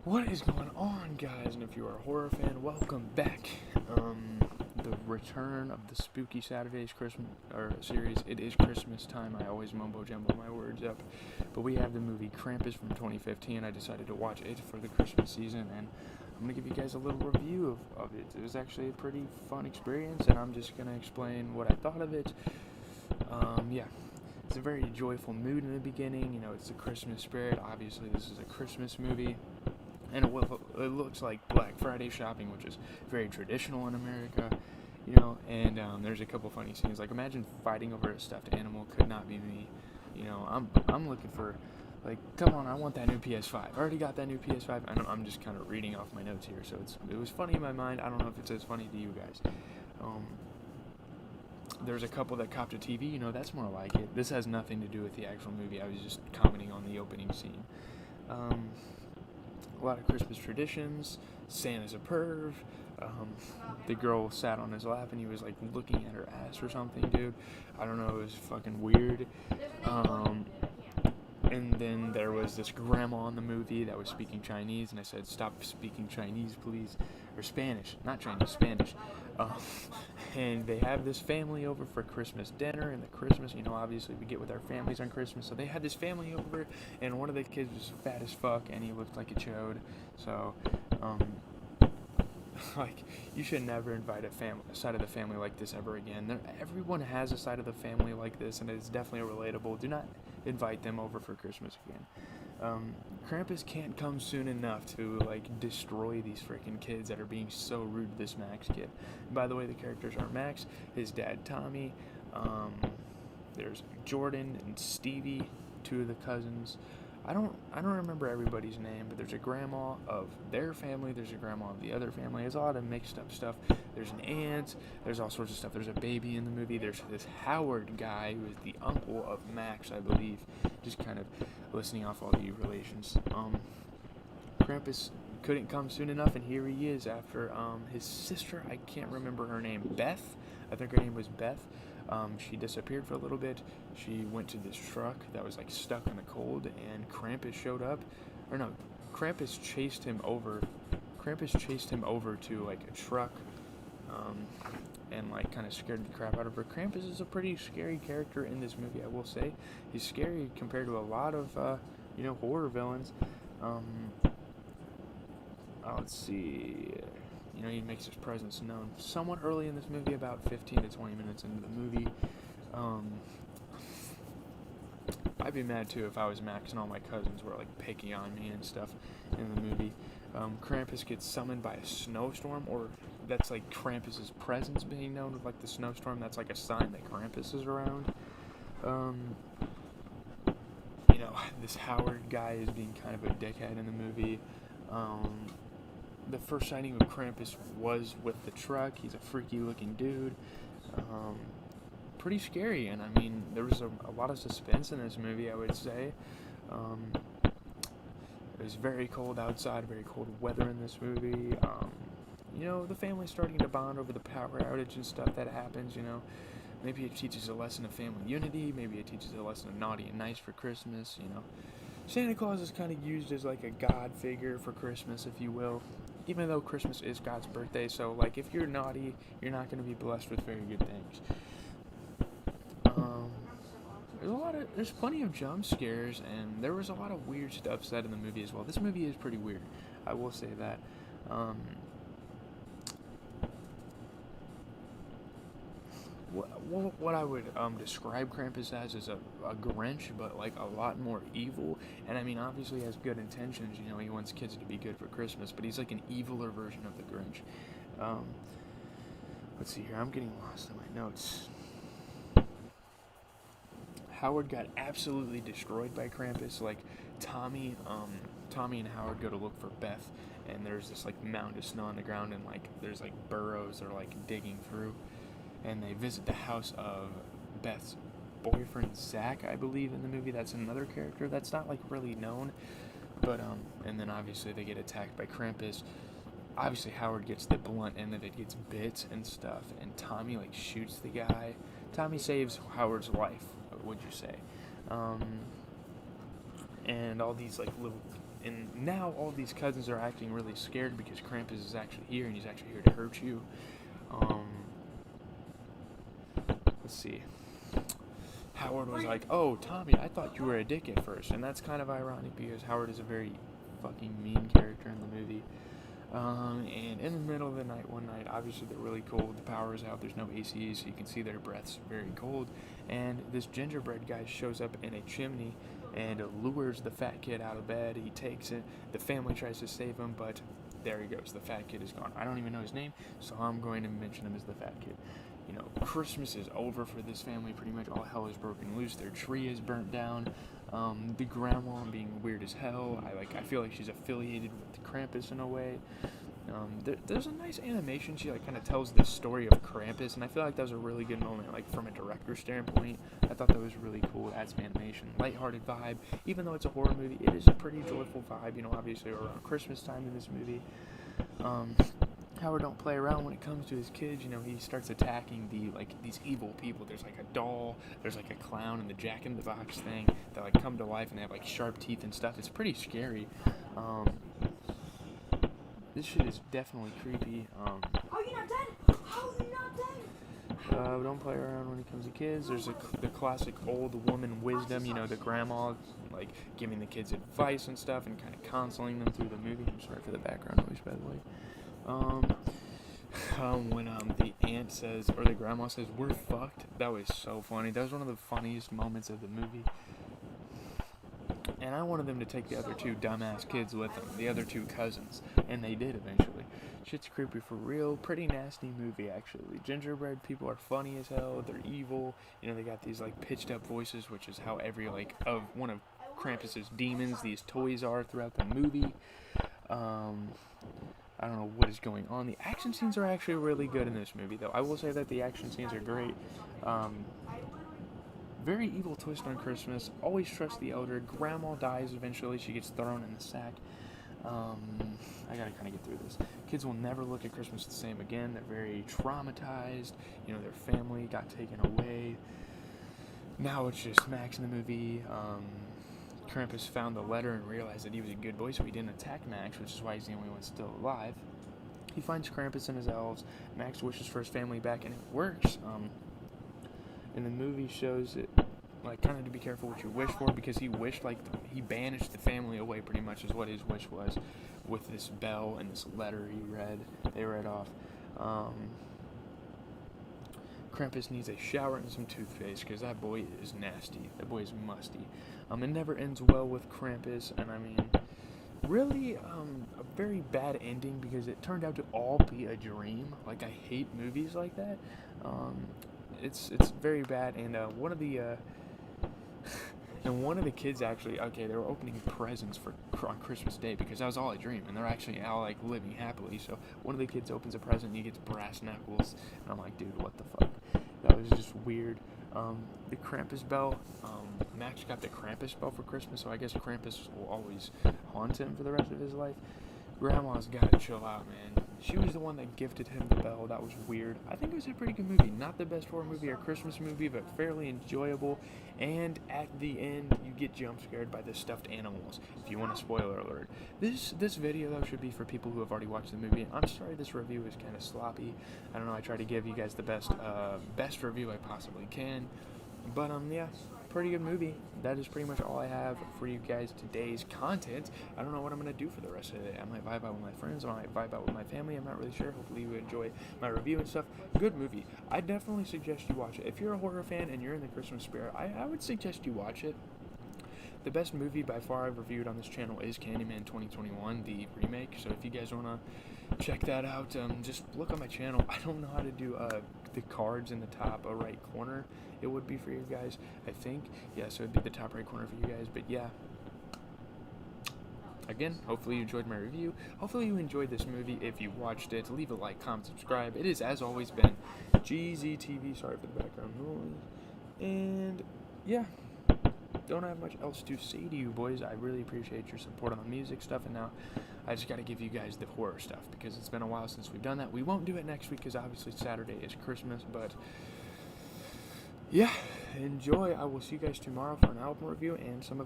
What is going on, guys? And if you are a horror fan, welcome back. The return of the Spooky Saturdays Christmas series. It is Christmas time. I always mumbo jumbo my words up, but we have the movie Krampus from 2015. I decided to watch it for the Christmas season, and I'm gonna give you guys a little review of it. It was actually a pretty fun experience, and I'm just gonna explain what I thought of it. Yeah. It's a very joyful mood in the beginning. You know, it's the Christmas spirit. Obviously, this is a Christmas movie. And it looks like Black Friday shopping, which is very traditional in America, and there's a couple funny scenes. Like, imagine fighting over a stuffed animal. Could not be me. I'm looking for, like, come on, I want that new PS5. I already got that new PS5. I'm just kind of reading off my notes here, so it was funny in my mind. I don't know if it's as funny to you guys. There's a couple that copped a TV. That's more like it. This has nothing to do with the actual movie. I was just commenting on the opening scene. A lot of Christmas traditions. Santa's a perv. The girl sat on his lap and he was like looking at her ass or something, dude. I don't know, it was fucking weird. And then there was this grandma in the movie that was speaking Chinese, and I said, "Stop speaking Chinese, please." Or Spanish, not Chinese, Spanish. And they have this family over for Christmas dinner, and the Christmas, obviously we get with our families on Christmas, so they had this family over, and one of the kids was fat as fuck, and he looked like a chode, so, like, you should never invite a side of the family like this ever again. Everyone has a side of the family like this, and it's definitely relatable. Do not invite them over for Christmas again. Krampus can't come soon enough to, like, destroy these freaking kids that are being so rude to this Max kid. And by the way, the characters are Max, his dad Tommy, there's Jordan and Stevie, two of the cousins. I don't remember everybody's name, but there's a grandma of their family, there's a grandma of the other family. There's a lot of mixed up stuff. There's an aunt, there's all sorts of stuff. There's a baby in the movie. There's this Howard guy who is the uncle of Max, I believe. Just kind of listening off all the relations. Krampus couldn't come soon enough, and here he is after his sister. I can't remember her name. Beth? I think her name was Beth. She disappeared for a little bit. She went to this truck that was like stuck in the cold, and Krampus showed up. Or no, Krampus chased him over. Krampus chased him over to like a truck, and like kind of scared the crap out of her. Krampus is a pretty scary character in this movie, I will say. He's scary compared to a lot of horror villains. Let's see. He makes his presence known somewhat early in this movie, about 15 to 20 minutes into the movie. I'd be mad too if I was Max and all my cousins were like picking on me and stuff in the movie. Krampus gets summoned by a snowstorm, or that's like Krampus's presence being known with like the snowstorm. That's like a sign that Krampus is around. This Howard guy is being kind of a dickhead in the movie. The first sighting of Krampus was with the truck. He's a freaky looking dude. Pretty scary, and I mean, there was a lot of suspense in this movie, I would say. It was very cold outside, very cold weather in this movie. The family's starting to bond over the power outage and stuff that happens, Maybe it teaches a lesson of family unity. Maybe it teaches a lesson of naughty and nice for Christmas, Santa Claus is kind of used as like a god figure for Christmas, if you will. Even though Christmas is God's birthday, so like if you're naughty, you're not going to be blessed with very good things. There's plenty of jump scares, and there was a lot of weird stuff said in the movie as well. This movie is pretty weird, I will say that. What I would describe Krampus as is a Grinch, but like a lot more evil. And I mean, obviously he has good intentions. He wants kids to be good for Christmas, but he's like an eviler version of the Grinch. Let's see here. I'm getting lost in my notes. Howard got absolutely destroyed by Krampus. Like Tommy and Howard go to look for Beth, and there's this like mound of snow on the ground, and like there's like burrows they're like digging through. And they visit the house of Beth's boyfriend, Zach, I believe, in the movie. That's another character that's not, like, really known. But, and then obviously they get attacked by Krampus. Obviously Howard gets the blunt end of it, gets bit and stuff. And Tommy, like, shoots the guy. Tommy saves Howard's life, would you say. and all these like little, and now all these cousins are acting really scared because Krampus is actually here, and he's actually here to hurt you. Let's see. Howard was like, "Oh, Tommy, I thought you were a dick at first," and that's kind of ironic because Howard is a very fucking mean character in the movie. And in the middle of the night, one night, obviously they're really cold. The power is out. There's no AC, so you can see their breaths very cold. And this gingerbread guy shows up in a chimney and lures the fat kid out of bed. He takes it. The family tries to save him, but there he goes. The fat kid is gone. I don't even know his name, so I'm going to mention him as the fat kid. You know, Christmas is over for this family. Pretty much all hell is broken loose. Their tree is burnt down. The grandma being weird as hell. I feel like she's affiliated with Krampus in a way. There's a nice animation. She kind of tells this story of Krampus, and I feel like that was a really good moment. From a director standpoint, I thought that was really cool. It adds some animation, lighthearted vibe. Even though it's a horror movie, it is a pretty joyful vibe. You know, obviously around Christmas time in this movie. Howard don't play around when it comes to his kids. You know, he starts attacking these evil people. There's a doll, there's a clown, and the Jack in the Box thing that come to life, and they have sharp teeth and stuff. It's pretty scary. This shit is definitely creepy. Are you not dead? How are you not dead? Don't play around when it comes to kids. There's the classic old woman wisdom. You know, the grandma giving the kids advice and stuff, and kind of counseling them through the movie. I'm sorry for the background noise, by the way. When the aunt says, or the grandma says, "We're fucked," that was so funny. That was one of the funniest moments of the movie. And I wanted them to take the other two dumbass kids with them, the other two cousins, and they did eventually. Shit's creepy for real. Pretty nasty movie, actually. Gingerbread people are funny as hell. They're evil. You know, they got these pitched up voices, which is how every of one of Krampus's demons, these toys are throughout the movie. I don't know what is going on. The action scenes are actually really good in this movie, though. I will say that the action scenes are great. Very evil twist on Christmas. Always trust the elder. Grandma dies eventually. She gets thrown in the sack. I gotta kind of get through this. Kids will never look at Christmas the same again. They're very traumatized. You know, their family got taken away. Now it's just Max in the movie. Krampus found the letter and realized that he was a good boy, so he didn't attack Max, which is why he's the only one still alive. He finds Krampus and his elves. Max wishes for his family back, and it works. And the movie shows it, kind of to be careful what you wish for, because he wished, he banished the family away, pretty much, is what his wish was, with this bell and this letter they read off. Krampus needs a shower and some toothpaste, because that boy is nasty. That boy is musty. It never ends well with Krampus, and I mean, really, a very bad ending, because it turned out to all be a dream. I hate movies like that. It's very bad, and one of the kids actually, they were opening presents on Christmas Day, because that was all a dream, and they're actually all living happily. So one of the kids opens a present and he gets brass knuckles, and I'm like, dude, what the fuck? That was just weird. The Krampus bell, Max got the Krampus bell for Christmas, so I guess Krampus will always haunt him for the rest of his life. Grandma's gotta chill out, man. She was the one that gifted him the bell. That was weird. I think it was a pretty good movie. Not the best horror movie or Christmas movie, but fairly enjoyable. And at the end, you get jump scared by the stuffed animals. If you want a spoiler alert. This video, though, should be for people who have already watched the movie. I'm sorry this review is kind of sloppy. I don't know. I try to give you guys the best review I possibly can. But, yeah. Pretty good movie. That is pretty much all I have for you guys today's content. I don't know what I'm going to do for the rest of the day. I might vibe out with my friends. I might vibe out with my family. I'm not really sure. Hopefully you enjoy my review and stuff. Good movie. I definitely suggest you watch it. If you're a horror fan and you're in the Christmas spirit, I would suggest you watch it. The best movie by far I've reviewed on this channel is Candyman 2021, the remake. So if you guys want to check that out, just look on my channel. I don't know how to do the cards in the top right corner. It would be for you guys, I think. Yeah, so it'd be the top right corner for you guys. But yeah. Again, hopefully you enjoyed my review. Hopefully you enjoyed this movie. If you watched it, leave a like, comment, subscribe. It is, as always, been GZTV. Sorry for the background noise. And yeah. Don't have much else to say to you, boys. I really appreciate your support on the music stuff, and now I just got to give you guys the horror stuff, because it's been a while since we've done that. We won't do it next week, because obviously Saturday is Christmas, but yeah, enjoy. I will see you guys tomorrow for an album review and some of